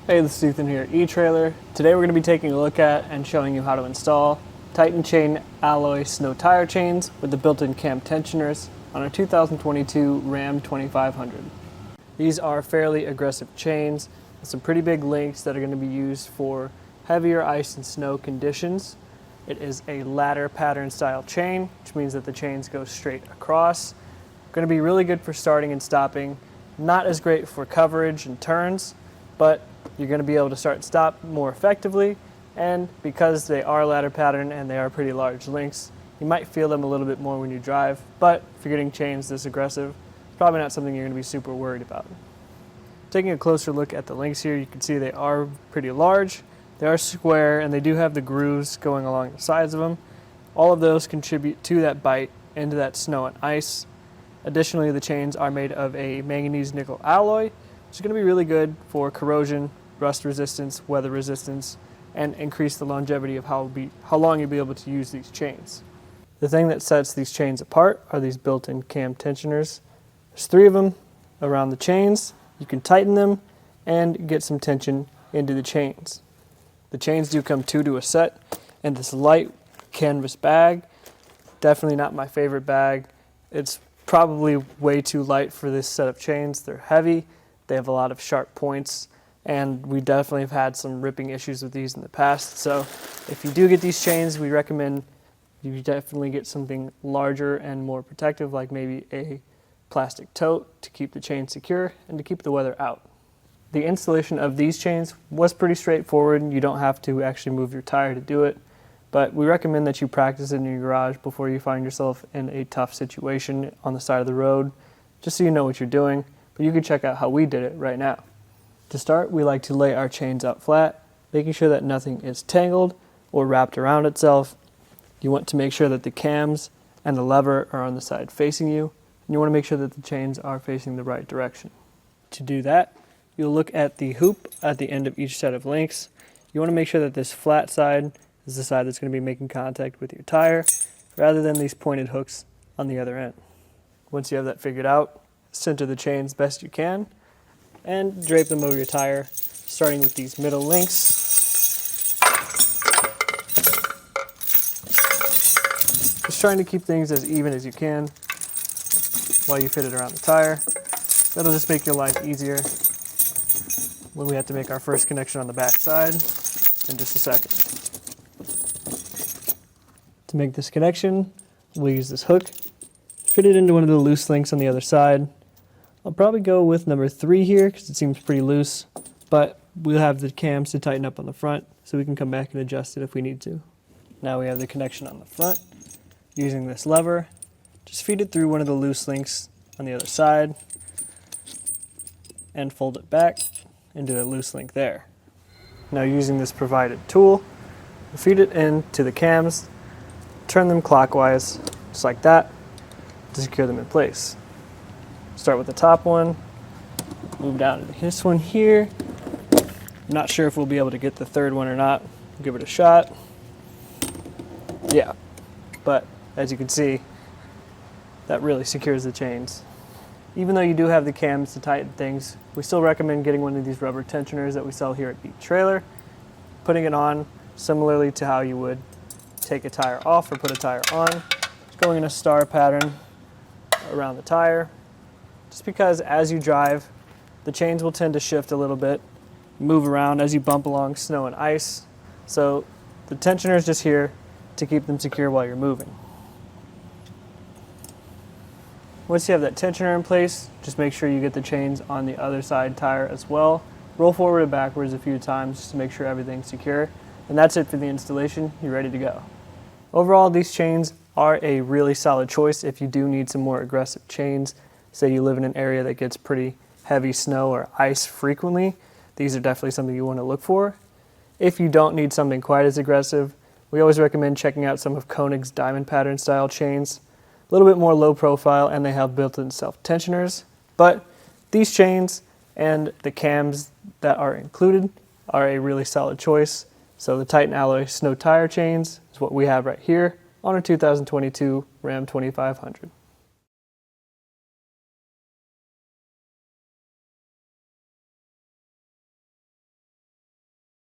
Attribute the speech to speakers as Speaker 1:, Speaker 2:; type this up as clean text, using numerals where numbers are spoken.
Speaker 1: Hey, this is Ethan here at etrailer. Today we're going to be taking a look at and showing you how to install Titan chain alloy snow tire chains with the built-in cam tensioners on a 2022 Ram 2500. These are fairly aggressive chains with some pretty big links that are going to be used for heavier ice and snow conditions. It is a ladder pattern style chain, which means that the chains go straight across. Going to be really good for starting and stopping, not as great for coverage and turns, but you're going to be able to start and stop more effectively, and because they are ladder pattern and they are pretty large links, you might feel them a little bit more when you drive, but if you're getting chains this aggressive, it's probably not something you're going to be super worried about. Taking a closer look at the links here, you can see they are pretty large, they are square, and they do have the grooves going along the sides of them. All of those contribute to that bite into that snow and ice. Additionally, the chains are made of a manganese nickel alloy, which is going to be really good for corrosion, rust resistance, weather resistance, and increase the longevity of how long you'll be able to use these chains. The thing that sets these chains apart are these built-in cam tensioners. There's 3 of them around the chains. You can tighten them and get some tension into the chains. The chains do come 2 to a set, and this light canvas bag, definitely not my favorite bag. It's probably way too light for this set of chains. They're heavy, they have a lot of sharp points, and we definitely have had some ripping issues with these in the past. So if you do get these chains, we recommend you definitely get something larger and more protective, like maybe a plastic tote to keep the chain secure and to keep the weather out. The installation of these chains was pretty straightforward. You don't have to actually move your tire to do it, but we recommend that you practice it in your garage before you find yourself in a tough situation on the side of the road, just so you know what you're doing. But you can check out how we did it right now. To start, we like to lay our chains out flat, making sure that nothing is tangled or wrapped around itself. You want to make sure that the cams and the lever are on the side facing you, and you want to make sure that the chains are facing the right direction. To do that, you'll look at the hoop at the end of each set of links. You want to make sure that this flat side is the side that's going to be making contact with your tire, rather than these pointed hooks on the other end. Once you have that figured out, center the chains best you can, and drape them over your tire, starting with these middle links. Just trying to keep things as even as you can while you fit it around the tire. That'll just make your life easier when we have to make our first connection on the back side in just a second. To make this connection, we'll use this hook, fit it into one of the loose links on the other side. I'll probably go with number 3 here because it seems pretty loose, but we'll have the cams to tighten up on the front so we can come back and adjust it if we need to. Now we have the connection on the front. Using this lever, just feed it through one of the loose links on the other side and fold it back into the loose link there. Now using this provided tool, we'll feed it into the cams, turn them clockwise, just like that, to secure them in place. Start with the top one, move down to this one here. I'm not sure if we'll be able to get the 3rd one or not. Give it a shot. Yeah, but as you can see, that really secures the chains. Even though you do have the cams to tighten things, we still recommend getting one of these rubber tensioners that we sell here at etrailer, putting it on similarly to how you would take a tire off or put a tire on. Just going in a star pattern around the tire. Just because as you drive, the chains will tend to shift a little bit, move around as you bump along snow and ice. So the tensioner is just here to keep them secure while you're moving. Once you have that tensioner in place, just make sure you get the chains on the other side tire as well. Roll forward and backwards a few times just to make sure everything's secure. And that's it for the installation. You're ready to go. Overall, these chains are a really solid choice if you do need some more aggressive chains. Say you live in an area that gets pretty heavy snow or ice frequently, these are definitely something you want to look for. If you don't need something quite as aggressive, we always recommend checking out some of Koenig's diamond pattern style chains. A little bit more low profile, and they have built-in self-tensioners, but these chains and the cams that are included are a really solid choice. So the Titan alloy snow tire chains is what we have right here on our 2022 Ram 2500.